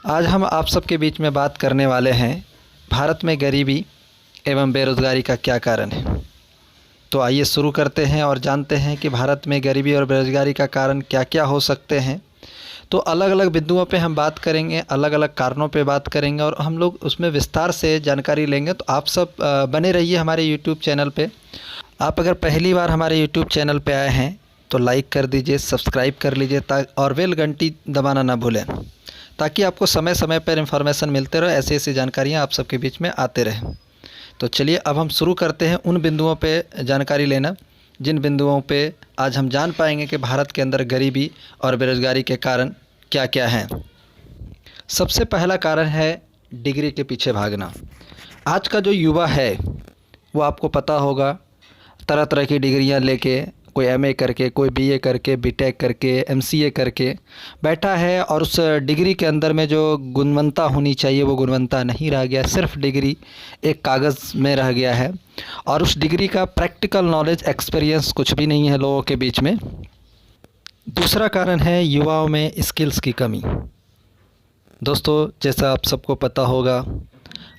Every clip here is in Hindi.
आज हम आप सबके बीच में बात करने वाले हैं भारत में गरीबी एवं बेरोज़गारी का क्या कारण है। तो आइए शुरू करते हैं और जानते हैं कि भारत में गरीबी और बेरोज़गारी का कारण क्या क्या हो सकते हैं। तो अलग अलग बिंदुओं पे हम बात करेंगे, अलग अलग कारणों पे बात करेंगे और हम लोग उसमें विस्तार से जानकारी लेंगे। तो आप सब बने रहिए हमारे यूट्यूब चैनल पे। आप अगर पहली बार हमारे यूट्यूब चैनल पे आए हैं तो लाइक कर दीजिए, सब्सक्राइब कर लीजिए और बेल घंटी दबाना ना भूलें, ताकि आपको समय समय पर इन्फॉर्मेशन मिलते रहे, ऐसी ऐसी जानकारियाँ आप सबके बीच में आते रहें। तो चलिए अब हम शुरू करते हैं उन बिंदुओं पे जानकारी लेना जिन बिंदुओं पे आज हम जान पाएंगे कि भारत के अंदर गरीबी और बेरोज़गारी के कारण क्या क्या हैं। सबसे पहला कारण है डिग्री के पीछे भागना। आज का जो युवा है वो आपको पता होगा, तरह तरह की डिग्रियां लेके, कोई एमए करके, कोई बीए करके, बीटेक करके, एमसीए करके बैठा है और उस डिग्री के अंदर में जो गुणवत्ता होनी चाहिए वो गुणवत्ता नहीं रह गया, सिर्फ डिग्री एक कागज़ में रह गया है और उस डिग्री का प्रैक्टिकल नॉलेज, एक्सपीरियंस कुछ भी नहीं है लोगों के बीच में। दूसरा कारण है युवाओं में स्किल्स की कमी। दोस्तों, जैसा आप सबको पता होगा,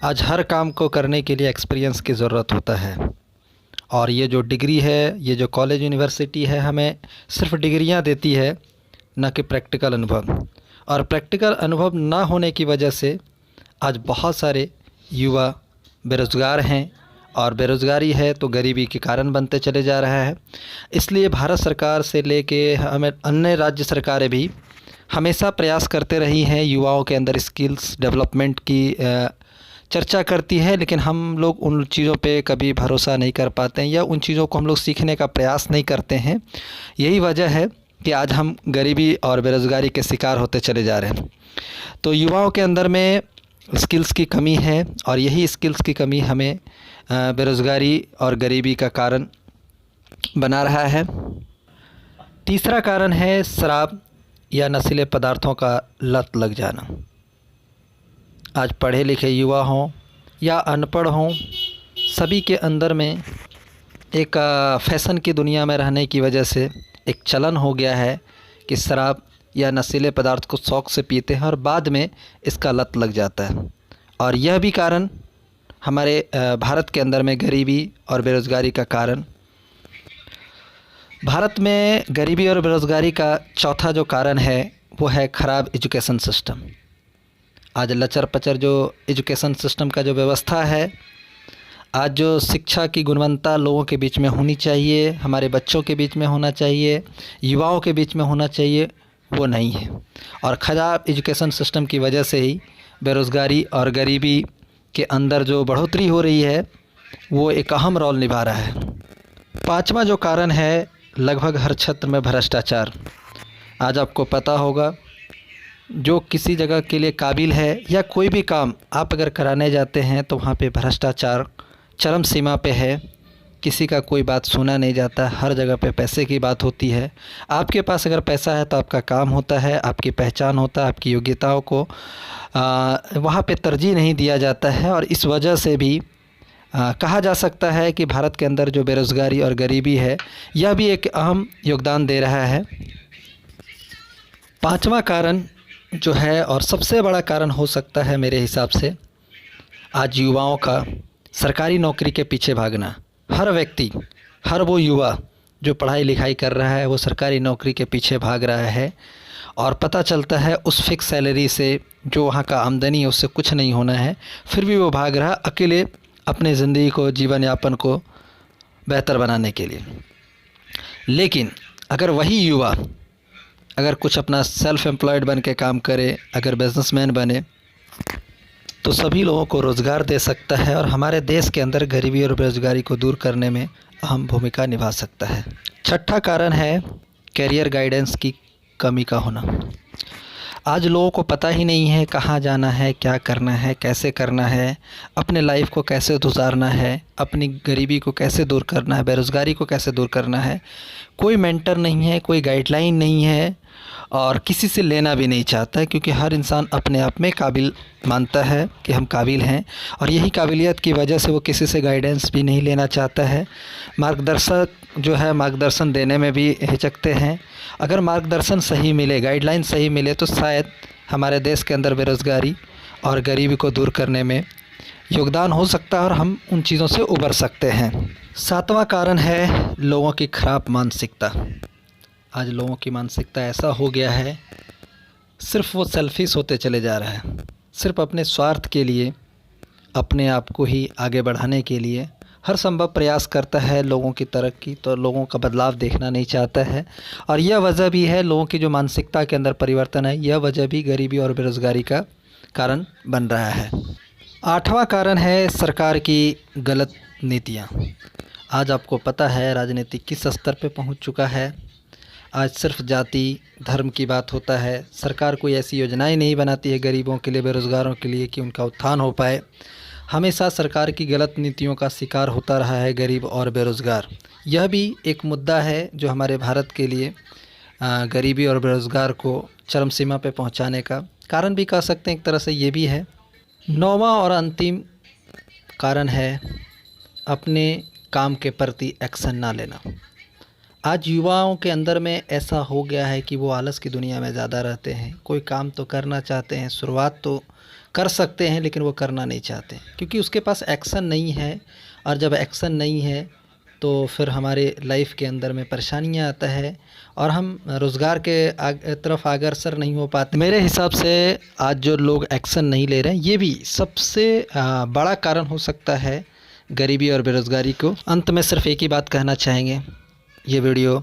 आज हर काम को करने के लिए एक्सपीरियंस की ज़रूरत होता है और ये जो डिग्री है, ये जो कॉलेज यूनिवर्सिटी है, हमें सिर्फ डिग्रियां देती है, न कि प्रैक्टिकल अनुभव। और प्रैक्टिकल अनुभव ना होने की वजह से आज बहुत सारे युवा बेरोज़गार हैं और बेरोज़गारी है तो गरीबी के कारण बनते चले जा रहा है। इसलिए भारत सरकार से लेके हमें अन्य राज्य सरकारें भी हमेशा प्रयास करते रही हैं युवाओं के अंदर स्किल्स डेवलपमेंट की चर्चा करती है, लेकिन हम लोग उन चीज़ों पे कभी भरोसा नहीं कर पाते हैं या उन चीज़ों को हम लोग सीखने का प्रयास नहीं करते हैं। यही वजह है कि आज हम गरीबी और बेरोज़गारी के शिकार होते चले जा रहे हैं। तो युवाओं के अंदर में स्किल्स की कमी है और यही स्किल्स की कमी हमें बेरोज़गारी और गरीबी का कारण बना रहा है। तीसरा कारण है शराब या नशीले पदार्थों का लत लग जाना। आज पढ़े लिखे युवा हों या अनपढ़ हों, सभी के अंदर में एक फ़ैशन की दुनिया में रहने की वजह से एक चलन हो गया है कि शराब या नशीले पदार्थ को शौक़ से पीते हैं और बाद में इसका लत लग जाता है। और यह भी कारण हमारे भारत के अंदर में गरीबी और बेरोज़गारी का कारण। भारत में गरीबी और बेरोज़गारी का चौथा जो कारण है वो है ख़राब एजुकेशन सिस्टम। आज लचर पचर जो एजुकेशन सिस्टम का जो व्यवस्था है, आज जो शिक्षा की गुणवत्ता लोगों के बीच में होनी चाहिए, हमारे बच्चों के बीच में होना चाहिए, युवाओं के बीच में होना चाहिए, वो नहीं है। और ख़राब एजुकेशन सिस्टम की वजह से ही बेरोज़गारी और गरीबी के अंदर जो बढ़ोतरी हो रही है वो एक अहम रोल निभा रहा है। पांचवा जो कारण है लगभग हर क्षेत्र में भ्रष्टाचार। आज आपको पता होगा, जो किसी जगह के लिए काबिल है या कोई भी काम आप अगर कराने जाते हैं तो वहाँ पे भ्रष्टाचार चरम सीमा पे है। किसी का कोई बात सुना नहीं जाता, हर जगह पे पैसे की बात होती है। आपके पास अगर पैसा है तो आपका काम होता है, आपकी पहचान होता है, आपकी योग्यताओं को वहाँ पे तरजीह नहीं दिया जाता है और इस वजह से भी कहा जा सकता है कि भारत के अंदर जो बेरोज़गारी और गरीबी है यह भी एक अहम योगदान दे रहा है। पांचवा कारण जो है और सबसे बड़ा कारण हो सकता है मेरे हिसाब से, आज युवाओं का सरकारी नौकरी के पीछे भागना। हर व्यक्ति, हर वो युवा जो पढ़ाई लिखाई कर रहा है वो सरकारी नौकरी के पीछे भाग रहा है और पता चलता है उस फिक्स सैलरी से जो वहाँ का आमदनी है उससे कुछ नहीं होना है, फिर भी वो भाग रहा अकेले अपने ज़िंदगी को, जीवन यापन को बेहतर बनाने के लिए। लेकिन अगर वही युवा अगर कुछ अपना सेल्फ़ एम्प्लॉयड बन के काम करे, अगर बिजनेसमैन बने, तो सभी लोगों को रोज़गार दे सकता है और हमारे देश के अंदर गरीबी और बेरोज़गारी को दूर करने में अहम भूमिका निभा सकता है। छठा कारण है करियर गाइडेंस की कमी का होना। आज लोगों को पता ही नहीं है कहाँ जाना है, क्या करना है, कैसे करना है, अपने लाइफ को कैसे गुजारना है, अपनी गरीबी को कैसे दूर करना है, बेरोज़गारी को कैसे दूर करना है। कोई मेंटर नहीं है, कोई गाइडलाइन नहीं है और किसी से लेना भी नहीं चाहता है, क्योंकि हर इंसान अपने आप में काबिल मानता है कि हम काबिल हैं और यही काबिलियत की वजह से वो किसी से गाइडेंस भी नहीं लेना चाहता है। मार्गदर्शक जो है मार्गदर्शन देने में भी हिचकते हैं। अगर मार्गदर्शन सही मिले, गाइडलाइन सही मिले तो शायद हमारे देश के अंदर बेरोज़गारी और गरीबी को दूर करने में योगदान हो सकता है और हम उन चीज़ों से उबर सकते हैं। 7वां कारण है लोगों की ख़राब मानसिकता। आज लोगों की मानसिकता ऐसा हो गया है, सिर्फ़ वो सेल्फ़िश होते चले जा रहा है। सिर्फ़ अपने स्वार्थ के लिए, अपने आप को ही आगे बढ़ाने के लिए हर संभव प्रयास करता है। लोगों की तरक्की तो लोगों का बदलाव देखना नहीं चाहता है और यह वजह भी है, लोगों की जो मानसिकता के अंदर परिवर्तन है, यह वजह भी गरीबी और बेरोज़गारी का कारण बन रहा है। 8वां कारण है सरकार की गलत नीतियाँ। आज आपको पता है राजनीति किस स्तर पे पहुंच चुका है। आज सिर्फ जाति धर्म की बात होता है। सरकार कोई ऐसी योजनाएं नहीं बनाती है गरीबों के लिए, बेरोज़गारों के लिए कि उनका उत्थान हो पाए। हमेशा सरकार की गलत नीतियों का शिकार होता रहा है गरीब और बेरोज़गार। यह भी एक मुद्दा है जो हमारे भारत के लिए गरीबी और बेरोज़गार को चरम सीमा पे पहुंचाने का कारण भी कह सकते हैं। एक तरह से ये भी है। 9वां और अंतिम कारण है अपने काम के प्रति एक्शन ना लेना। आज युवाओं के अंदर में ऐसा हो गया है कि वो आलस की दुनिया में ज़्यादा रहते हैं। कोई काम तो करना चाहते हैं, शुरुआत तो कर सकते हैं, लेकिन वो करना नहीं चाहते क्योंकि उसके पास एक्शन नहीं है। और जब एक्शन नहीं है तो फिर हमारे लाइफ के अंदर में परेशानियां आता है और हम रोज़गार के तरफ अग्रसर नहीं हो पाते। मेरे हिसाब से आज जो लोग एक्शन नहीं ले रहे हैं, ये भी सबसे बड़ा कारण हो सकता है गरीबी और बेरोज़गारी को। अंत में सिर्फ एक ही बात कहना चाहेंगे, ये वीडियो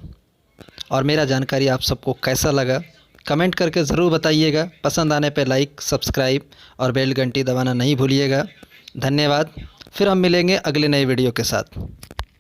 और मेरा जानकारी आप सबको कैसा लगा कमेंट करके ज़रूर बताइएगा। पसंद आने पे लाइक, सब्सक्राइब और बेल घंटी दबाना नहीं भूलिएगा। धन्यवाद। फिर हम मिलेंगे अगले नए वीडियो के साथ।